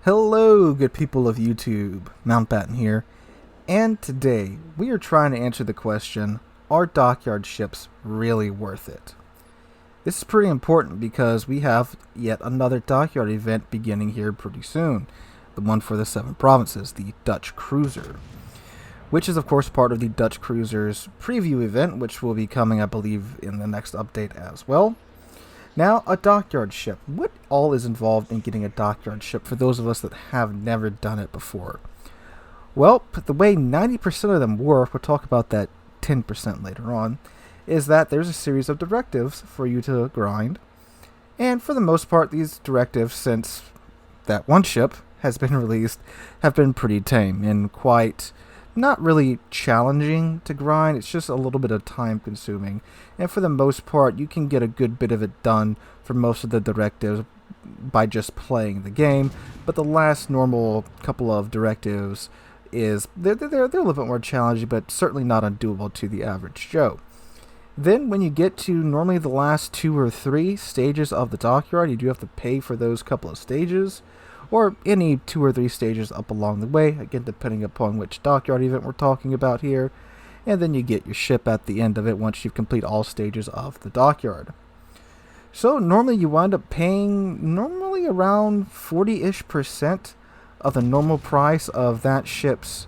Hello, good people of YouTube. Mountbatten here, and today we are trying to answer the question, are dockyard ships really worth it? This is pretty important because we have yet another dockyard event beginning here pretty soon, the one for the Seven Provinces, the Dutch Cruiser, which is of course part of the Dutch Cruiser's preview event, which will be coming, I believe, in the next update as well. Now, a dockyard ship. What all is involved in getting a dockyard ship for those of us that have never done it before? Well, the way 90% of them work, we'll talk about that 10% later on, is that there's a series of directives for you to grind. And for the most part, these directives, since that one ship has been released, have been pretty tame and quite not really challenging to grind. It's just a little bit of time consuming, and for the most part you can get a good bit of it done for most of the directives by just playing the game. But the last normal couple of directives is they're a little bit more challenging, but certainly not undoable to the average Joe. Then when you get to normally the last 2 or 3 stages of the dockyard, you do have to pay for those couple of stages, or any 2 or 3 stages up along the way, again depending upon which dockyard event we're talking about here. And then you get your ship at the end of it once you've completed all stages of the dockyard. So normally you wind up paying normally around 40-ish% of the normal price of that ship's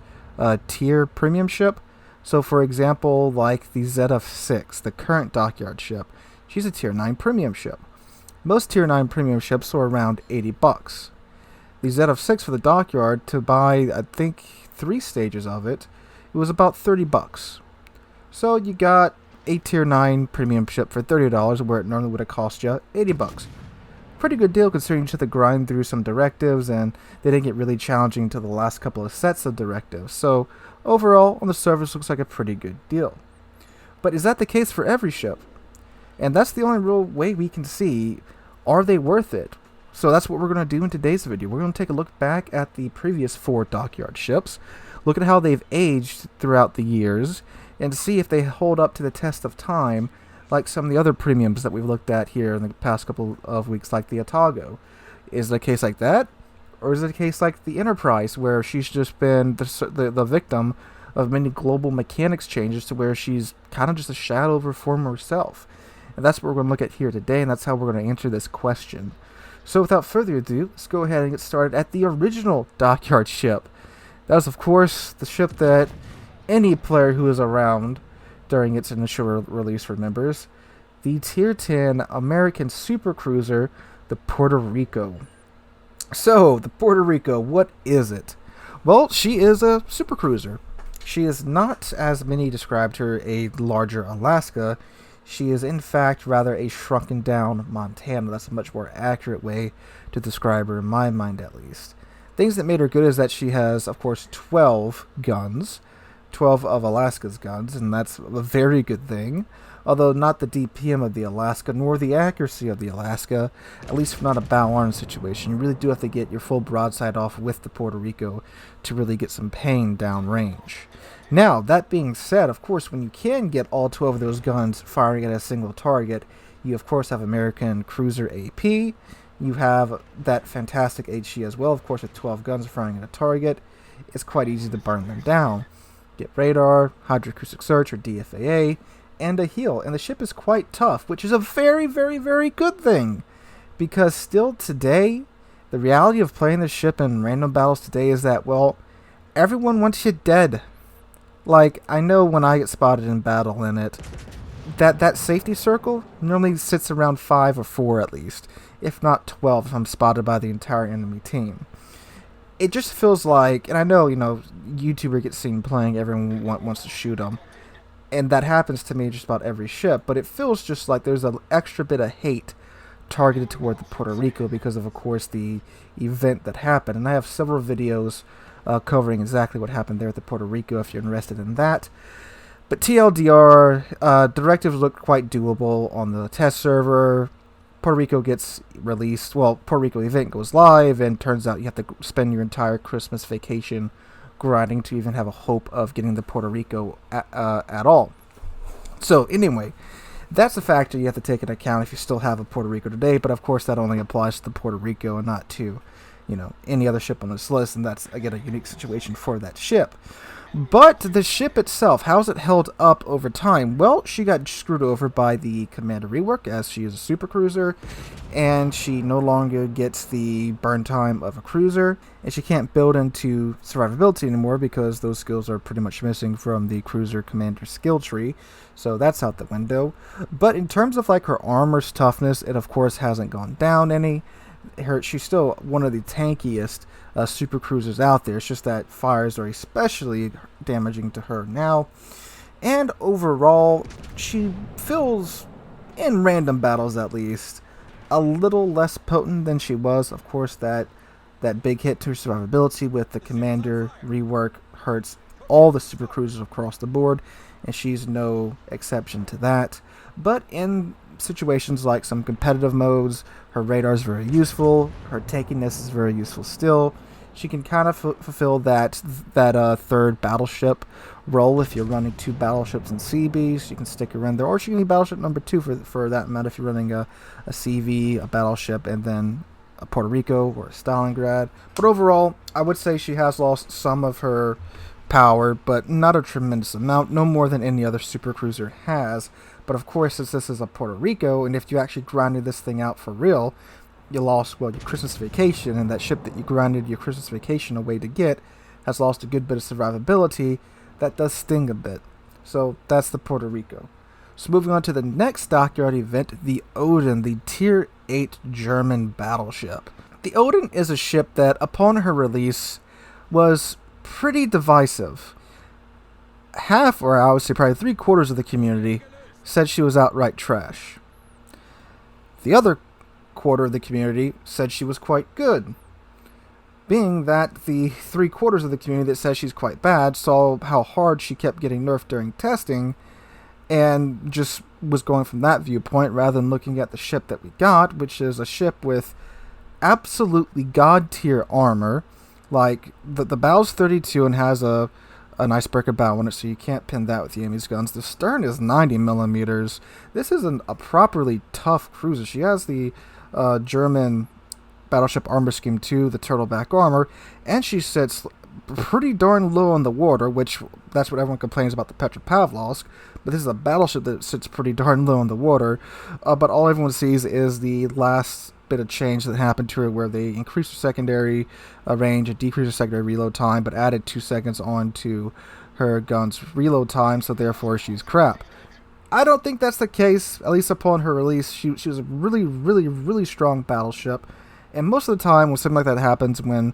tier premium ship. So for example, like the ZF6, the current dockyard ship, she's a tier 9 premium ship. Most tier 9 premium ships are around $80. The ZF6 for the dockyard, to buy I think 3 stages of it, it was about $30. So you got a tier 9 premium ship for $30 where it normally would have cost you $80. Pretty good deal considering you had to grind through some directives, and they didn't get really challenging until the last couple of sets of directives. So overall, on the surface, looks like a pretty good deal. But is that the case for every ship? And that's the only real way we can see, are they worth it? So that's what we're going to do in today's video. We're going to take a look back at the previous 4 dockyard ships, look at how they've aged throughout the years, and see if they hold up to the test of time like some of the other premiums that we've looked at here in the past couple of weeks, like the Otago. Is it a case like that? Or is it a case like the Enterprise, where she's just been the victim of many global mechanics changes to where she's kind of just a shadow of her former self? And that's what we're going to look at here today, and that's how we're going to answer this question. So without further ado, let's go ahead and get started at the original dockyard ship. That was, of course, the ship that any player who is around during its initial release remembers. The Tier 10 American supercruiser, the Puerto Rico. So, the Puerto Rico, what is it? Well, she is a supercruiser. She is not, as many described her, a larger Alaska. She is, in fact, rather a shrunken down Montana. That's a much more accurate way to describe her, in my mind at least. Things that made her good is that she has, of course, 12 guns. 12 of Alaska's guns, and that's a very good thing. Although not the DPM of the Alaska, nor the accuracy of the Alaska, at least not a bow-arm situation. You really do have to get your full broadside off with the Puerto Rico to really get some pain downrange. Now, that being said, of course, when you can get all 12 of those guns firing at a single target, you of course have American Cruiser AP. You have that fantastic HE as well, of course, with 12 guns firing at a target. It's quite easy to burn them down. Get radar, hydroacoustic search or DFAA, and a heal. And the ship is quite tough, which is a very, very, very good thing. Because still today, the reality of playing this ship in random battles today is that, well, everyone wants you dead. Like, I know when I get spotted in battle in it, that safety circle normally sits around 5 or 4 at least, if not 12 if I'm spotted by the entire enemy team. It just feels like, and I know, YouTuber gets seen playing, everyone wants to shoot them, and that happens to me just about every ship, but it feels just like there's an extra bit of hate targeted toward the Puerto Rico because of course, the event that happened. And I have several videos covering exactly what happened there at the Puerto Rico if you're interested in that. But TLDR, directives look quite doable on the test server. Puerto Rico gets released, well, Puerto Rico event goes live, and turns out you have to spend your entire Christmas vacation grinding to even have a hope of getting the Puerto Rico at all. So anyway, that's a factor you have to take into account if you still have a Puerto Rico today, but of course that only applies to the Puerto Rico and not to any other ship on this list, and that's, again, a unique situation for that ship. But the ship itself, how's it held up over time? Well, she got screwed over by the Commander rework, as she is a super cruiser, and she no longer gets the burn time of a cruiser, and she can't build into survivability anymore because those skills are pretty much missing from the cruiser commander skill tree, so that's out the window. But in terms of like her armor's toughness, it of course hasn't gone down any. She's still one of the tankiest super cruisers out there. It's just that fires are especially damaging to her now. And overall, she feels, in random battles at least, a little less potent than she was. Of course, that big hit to her survivability with the Commander rework hurts all the super cruisers across the board, and she's no exception to that. But in situations like some competitive modes, her radar is very useful, her tankiness is very useful still. She can kind of fulfill that third battleship role if you're running 2 battleships and CBs. You can stick her in there, or she can be battleship number 2 for that matter if you're running a CV, a battleship, and then a Puerto Rico or a Stalingrad. But overall, I would say she has lost some of her power, but not a tremendous amount, no more than any other super cruiser has. But of course, since this is a Puerto Rico, and if you actually grinded this thing out for real, you lost, well, your Christmas vacation, and that ship that you grinded your Christmas vacation away to get has lost a good bit of survivability. That does sting a bit. So that's the Puerto Rico. So moving on to the next dockyard event, the Odin, the Tier 8 German battleship. The Odin is a ship that, upon her release, was pretty divisive. Half, or I would say probably 3/4 of the community said she was outright trash. The other quarter of the community said she was quite good. Being that the 3/4 of the community that says she's quite bad saw how hard she kept getting nerfed during testing, and just was going from that viewpoint rather than looking at the ship that we got, which is a ship with absolutely god tier armor. Like the bow's 32 and has an icebreaker bow on it, so you can't pin that with the enemy's guns. The stern is 90 millimeters. This is a properly tough cruiser. She has the German battleship armor scheme 2, the turtleback armor, and she sits pretty darn low in the water, which that's what everyone complains about the Petropavlovsk, but this is a battleship that sits pretty darn low in the water. But all everyone sees is the last bit of change that happened to her, where they increased her secondary range and decreased her secondary reload time, but added 2 seconds on to her gun's reload time, so therefore she's crap. I don't think that's the case. At least upon her release, she was a really, really, really strong battleship. And most of the time when something like that happens, when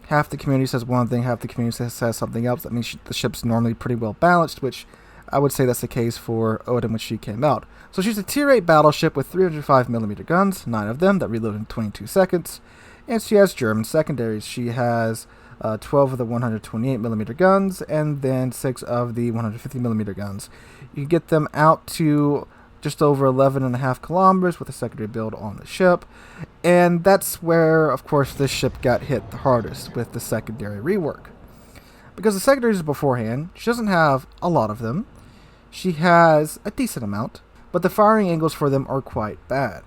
half the community says one thing, half the community says something else, that means the ship's normally pretty well balanced, which I would say that's the case for Odin when she came out. So she's a Tier 8 battleship with 305mm guns, 9 of them that reload in 22 seconds. And she has German secondaries. She has 12 of the 128mm guns, and then 6 of the 150mm guns. You can get them out to just over 11.5 kilometers with a secondary build on the ship. And that's where, of course, this ship got hit the hardest with the secondary rework. Because the secondaries beforehand, she doesn't have a lot of them. She has a decent amount, but the firing angles for them are quite bad.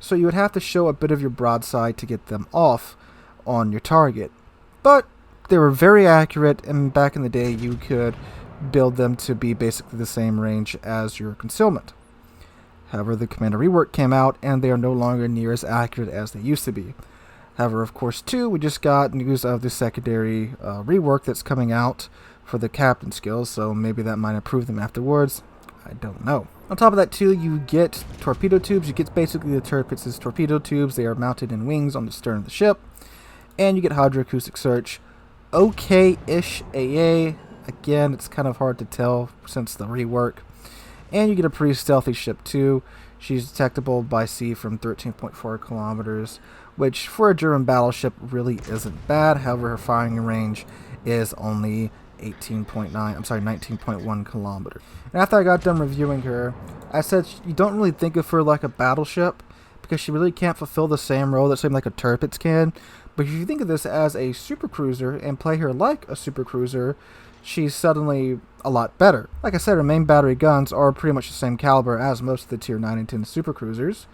So you would have to show a bit of your broadside to get them off on your target. But they were very accurate, and back in the day you could build them to be basically the same range as your concealment. However, the Commander rework came out, and they are no longer near as accurate as they used to be. However, of course, too, we just got news of the secondary rework that's coming out for the captain skills, so maybe that might improve them afterwards. I don't know. On top of that, too, you get torpedo tubes. You get basically the turret pits as torpedo tubes. They are mounted in wings on the stern of the ship. And you get hydroacoustic search. Okay-ish AA. Again, it's kind of hard to tell since the rework. And you get a pretty stealthy ship, too. She's detectable by sea from 13.4 kilometers, which for a German battleship really isn't bad. However, her firing range is only 19.1 kilometers. And after I got done reviewing her, I said you don't really think of her like a battleship because she really can't fulfill the same role that something like a turret can. But if you think of this as a supercruiser and play her like a supercruiser, she's suddenly a lot better. Like I said, her main battery guns are pretty much the same caliber as most of the Tier 9 and 10 supercruisers.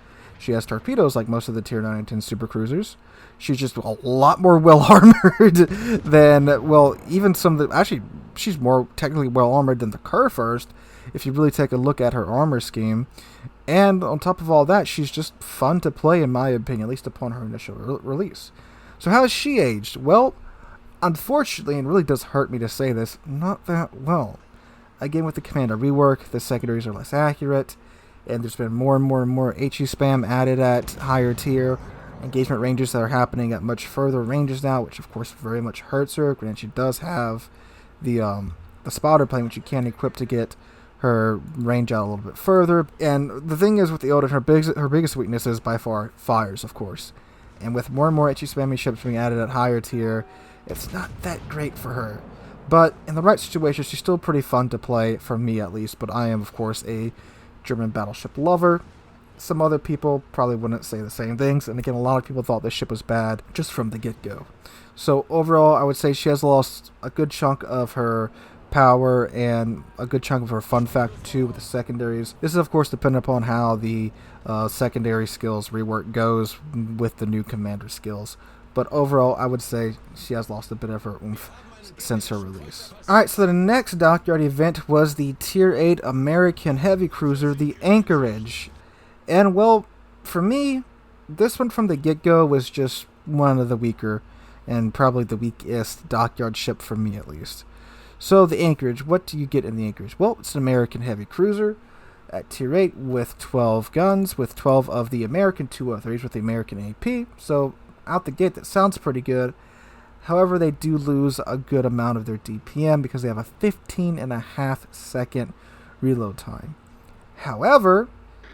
She has torpedoes like most of the Tier 9 and 10 supercruisers. She's just a lot more well-armored than, well, even some of the... Actually, she's more technically well-armored than the Kurfürst, if you really take a look at her armor scheme. And on top of all that, she's just fun to play, in my opinion, at least upon her initial release. So how has she aged? Well, unfortunately, and it really does hurt me to say this, not that well. Again, with the Commander rework, the secondaries are less accurate, and there's been more and more HE spam added at higher tier engagement ranges that are happening at much further ranges now, which of course very much hurts her. Granted, she does have the spotter plane, which you can equip to get her range out a little bit further. And the thing is with the Odin, her biggest weakness is by far fires, of course. And with more and more HE spammy ships being added at higher tier, it's not that great for her. But in the right situation, she's still pretty fun to play, for me at least. But I am, of course, a German battleship lover. Some other people probably wouldn't say the same things. And again, a lot of people thought this ship was bad just from the get-go. So overall, I would say she has lost a good chunk of her power and a good chunk of her fun factor too with the secondaries. This is, of course, dependent upon how the secondary skills rework goes with the new commander skills. But overall, I would say she has lost a bit of her oomph since her release. Alright, so the next Dockyard event was the Tier 8 American heavy cruiser, the Anchorage. And, well, for me, this one from the get-go was just one of the weaker, and probably the weakest Dockyard ship for me, at least. So, the Anchorage, what do you get in the Anchorage? Well, it's an American heavy cruiser at Tier 8 with 12 guns, with 12 of the American 203s with the American AP. So, out the gate, that sounds pretty good. However, they do lose a good amount of their DPM because they have a 15.5 second reload time. However,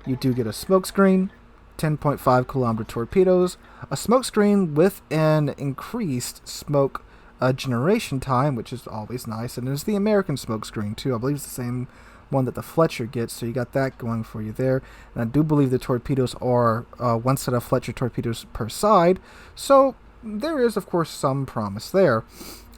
you do get a smokescreen, 10.5 kilometer torpedoes, a smokescreen with an increased smoke generation time, which is always nice, and it's the American smokescreen too. I believe it's the same one that the Fletcher gets, so you got that going for you there. And I do believe the torpedoes are one set of Fletcher torpedoes per side, so there is, of course, some promise there.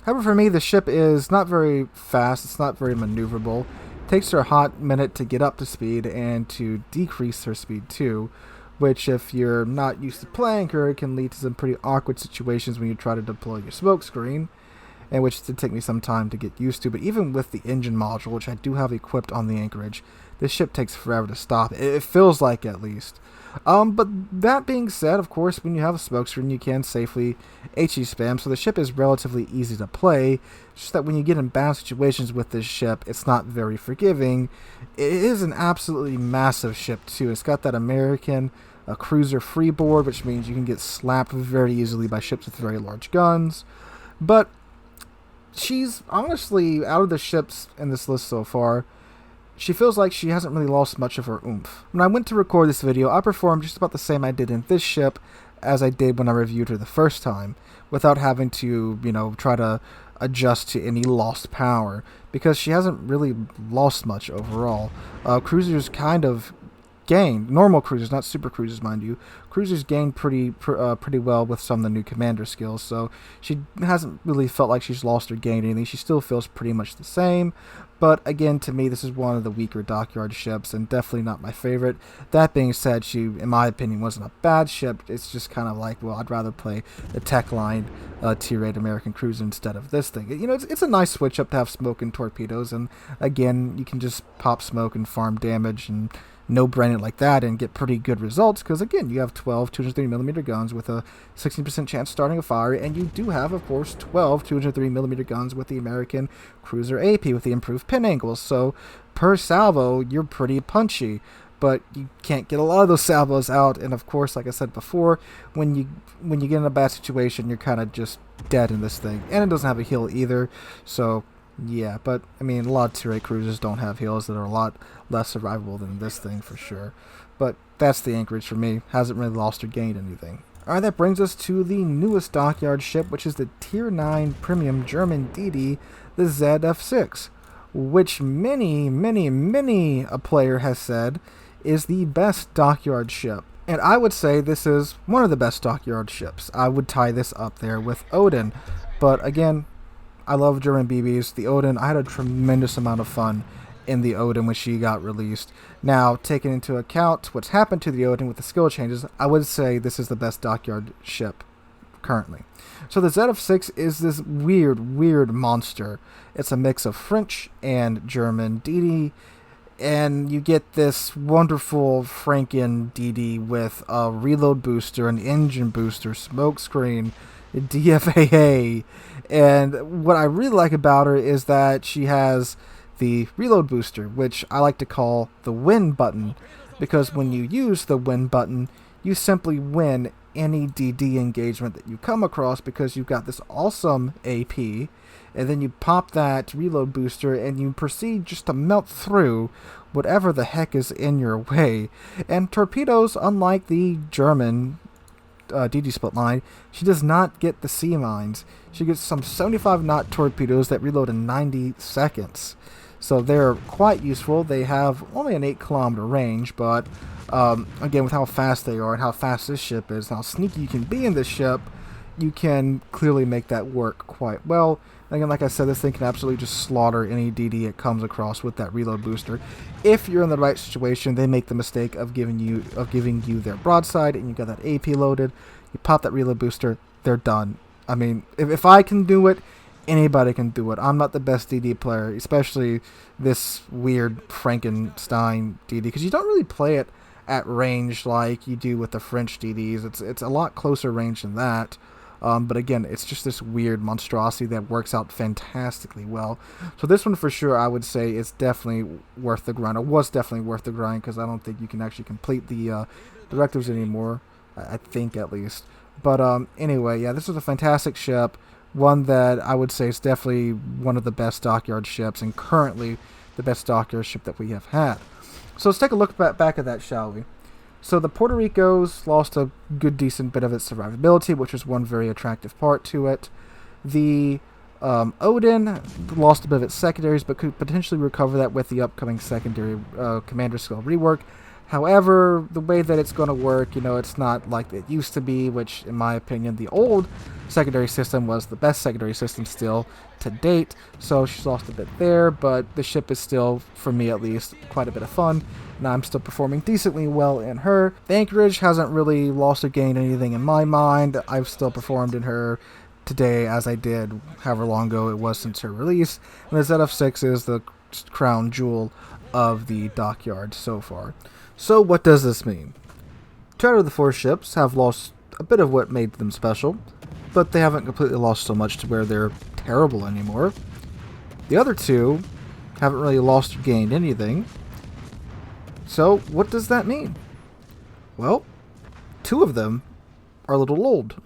However, for me, the ship is not very fast. It's not very maneuverable. It takes her a hot minute to get up to speed and to decrease her speed too, which, if you're not used to playing her, can lead to some pretty awkward situations when you try to deploy your smokescreen, and which did take me some time to get used to. But even with the engine module, which I do have equipped on the Anchorage, this ship takes forever to stop. It feels like, at least. But that being said, of course, when you have a smokescreen, you can safely HE spam, so the ship is relatively easy to play. It's just that when you get in bad situations with this ship, it's not very forgiving. It is an absolutely massive ship, too. It's got that American cruiser freeboard, which means you can get slapped very easily by ships with very large guns. But she's honestly, out of the ships in this list so far, she feels like she hasn't really lost much of her oomph. When I went to record this video, I performed just about the same I did in this ship as I did when I reviewed her the first time, without having to, try to adjust to any lost power, because she hasn't really lost much overall. Cruisers kind of gained, normal cruisers, not super cruisers, mind you, cruisers gained pretty well with some of the new commander skills, so she hasn't really felt like she's lost or gained anything. She still feels pretty much the same, but again, to me, this is one of the weaker Dockyard ships, and definitely not my favorite. That being said, she, in my opinion, wasn't a bad ship. It's just kind of like, well, I'd rather play the tech line Tier 8 American cruiser instead of this thing. It's a nice switch up to have smoke and torpedoes, and again, you can just pop smoke and farm damage and no-brain it like that and get pretty good results, because again, you have 12 230mm guns with a 16% chance starting a fire, and you do have, of course, 12 230mm guns with the American cruiser AP with the improved pin angles, so per salvo, you're pretty punchy, but you can't get a lot of those salvos out, and of course, like I said before, when you get in a bad situation, you're kind of just dead in this thing, and it doesn't have a heal either, so yeah, but, a lot of Tier 8 cruisers don't have heals that are a lot less survivable than this thing, for sure. But that's the Anchorage for me. Hasn't really lost or gained anything. Alright, that brings us to the newest Dockyard ship, which is the Tier 9 Premium German DD, the ZF6, which many a player has said is the best Dockyard ship. And I would say this is one of the best Dockyard ships. I would tie this up there with Odin. But again, I love German BBs. The Odin, I had a tremendous amount of fun in the Odin when she got released. Now, taking into account what's happened to the Odin with the skill changes, I would say this is the best dockyard ship currently. So the ZF6 is this weird monster. It's a mix of French and German DD, and you get this wonderful Franken DD with a reload booster, an engine booster, smoke screen, DFAA, and what I really like about her is that she has the reload booster, which I like to call the win button, because when you use the win button, you simply win any DD engagement that you come across because you've got this awesome AP, and then you pop that reload booster and you proceed just to melt through whatever the heck is in your way. And torpedoes, unlike the German DD split line, she does not get the sea mines. She gets some 75 knot torpedoes that reload in 90 seconds. So they're quite useful. They have only an 8-kilometer range, but again, with how fast they are and how fast this ship is, and how sneaky you can be in this ship, you can clearly make that work quite well. And again, like I said, this thing can absolutely just slaughter any DD it comes across with that reload booster. If you're in the right situation, they make the mistake of giving you their broadside, and you got that AP loaded. You pop that reload booster, they're done. I mean, if I can do it, anybody can do it. I'm not the best DD player, especially this weird Frankenstein DD, because you don't really play it at range like you do with the French DDs. It's a lot closer range than that. But again, it's just this weird monstrosity that works out fantastically well. So this one for sure, I would say, is definitely worth the grind. It was definitely worth the grind, because I don't think you can actually complete the directives anymore, I think at least. But anyway, yeah, this was a fantastic ship. One that I would say is definitely one of the best dockyard ships, and currently the best dockyard ship that we have had. So let's take a look back at that, shall we? So the Puerto Ricos lost a good decent bit of its survivability, which was one very attractive part to it. The Odin lost a bit of its secondaries, but could potentially recover that with the upcoming secondary commander skill rework. However, the way that it's going to work, it's not like it used to be, which, in my opinion, the old secondary system was the best secondary system still to date. So she's lost a bit there, but the ship is still, for me at least, quite a bit of fun, and I'm still performing decently well in her. The Anchorage hasn't really lost or gained anything in my mind. I've still performed in her today as I did however long ago it was since her release, and the ZF6 is the crown jewel of the dockyard so far. So what does this mean? 2 out of the 4 ships have lost a bit of what made them special, but they haven't completely lost so much to where they're terrible anymore. The other 2 haven't really lost or gained anything. So what does that mean? Well, 2 of them are a little old.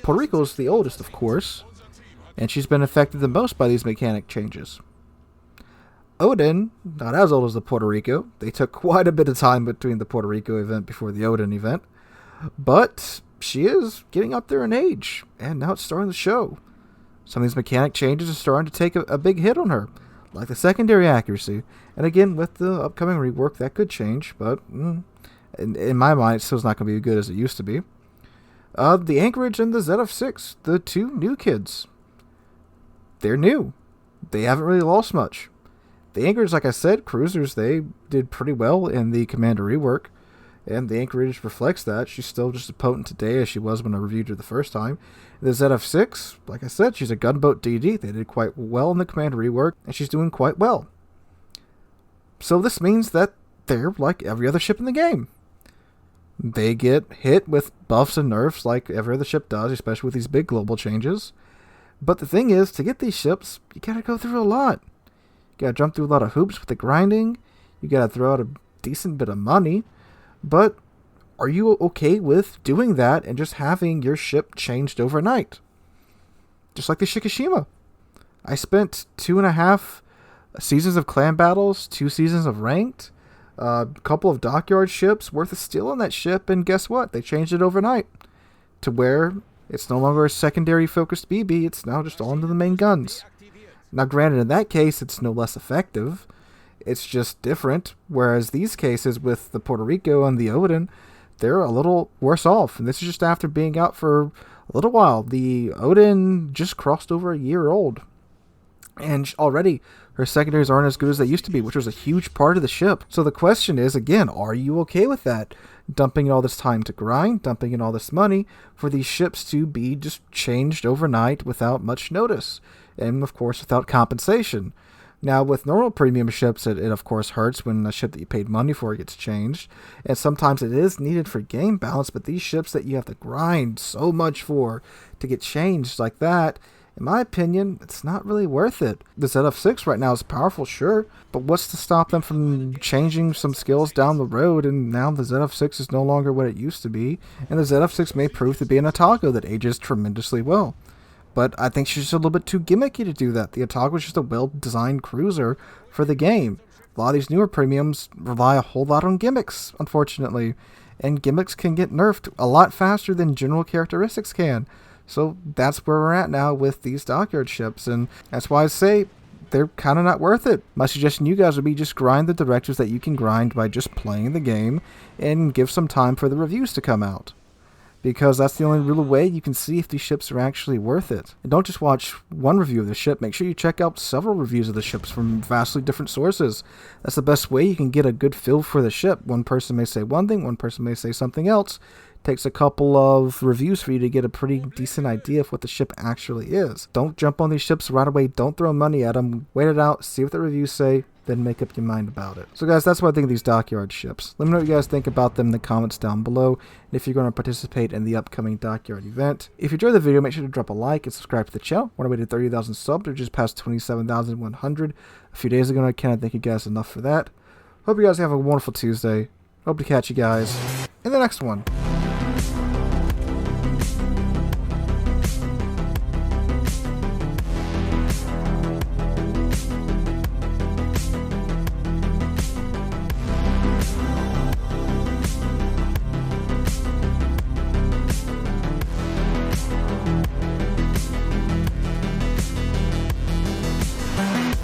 Puerto Rico's the oldest, of course, and she's been affected the most by these mechanic changes. Odin, not as old as the Puerto Rico. They took quite a bit of time between the Puerto Rico event before the Odin event. But she is getting up there in age, and now it's starting to show. Some of these mechanic changes are starting to take a big hit on her, like the secondary accuracy. And again, with the upcoming rework, that could change, but in my mind, it still's not going to be as good as it used to be. The Anchorage and the ZF6, the 2 new kids. They're new. They haven't really lost much. The Anchorage, like I said, cruisers, they did pretty well in the Commander rework, and the Anchorage reflects that. She's still just as potent today as she was when I reviewed her the first time. The ZF6, like I said, she's a gunboat DD. They did quite well in the Commander rework, and she's doing quite well. So this means that they're like every other ship in the game. They get hit with buffs and nerfs like every other ship does, especially with these big global changes. But the thing is, to get these ships, you gotta go through a lot. You gotta jump through a lot of hoops with the grinding. You gotta throw out a decent bit of money. But are you okay with doing that and just having your ship changed overnight? Just like the Shikishima. I spent 2.5 seasons of clan battles, 2 seasons of ranked, a couple of dockyard ships worth of steel on that ship, and guess what? They changed it overnight to where it's no longer a secondary focused BB, it's now just all into the main guns. Now granted, in that case, it's no less effective, it's just different, whereas these cases with the Puerto Rico and the Odin, they're a little worse off, and this is just after being out for a little while. The Odin just crossed over a year old, And already, her secondaries aren't as good as they used to be, which was a huge part of the ship. So the question is, again, are you okay with that? Dumping in all this time to grind, dumping in all this money for these ships to be just changed overnight without much notice. And, of course, without compensation. Now, with normal premium ships, it of course hurts when a ship that you paid money for gets changed. And sometimes it is needed for game balance, but these ships that you have to grind so much for to get changed like that, in my opinion, it's not really worth it. The ZF6 right now is powerful, sure, but what's to stop them from changing some skills down the road? And now the ZF6 is no longer what it used to be, and the ZF6 may prove to be an Otago that ages tremendously well. But I think she's just a little bit too gimmicky to do that. The Otago is just a well-designed cruiser for the game. A lot of these newer premiums rely a whole lot on gimmicks, unfortunately, and gimmicks can get nerfed a lot faster than general characteristics can. So that's where we're at now with these dockyard ships, and that's why I say they're kind of not worth it. My suggestion to you guys would be just grind the directives that you can grind by just playing the game and give some time for the reviews to come out. Because that's the only real way you can see if these ships are actually worth it. And don't just watch one review of the ship, make sure you check out several reviews of the ships from vastly different sources. That's the best way you can get a good feel for the ship. One person may say one thing, one person may say something else. Takes a couple of reviews for you to get a pretty decent idea of what the ship actually is. Don't jump on these ships right away. Don't throw money at them. Wait it out. See what the reviews say. Then make up your mind about it. So guys, that's what I think of these dockyard ships. Let me know what you guys think about them in the comments down below. And if you're going to participate in the upcoming dockyard event. If you enjoyed the video, make sure to drop a like and subscribe to the channel. We're on our way to 30,000 subs. We're just past 27,100 a few days ago. And I can't thank you guys enough for that. Hope you guys have a wonderful Tuesday. Hope to catch you guys in the next one.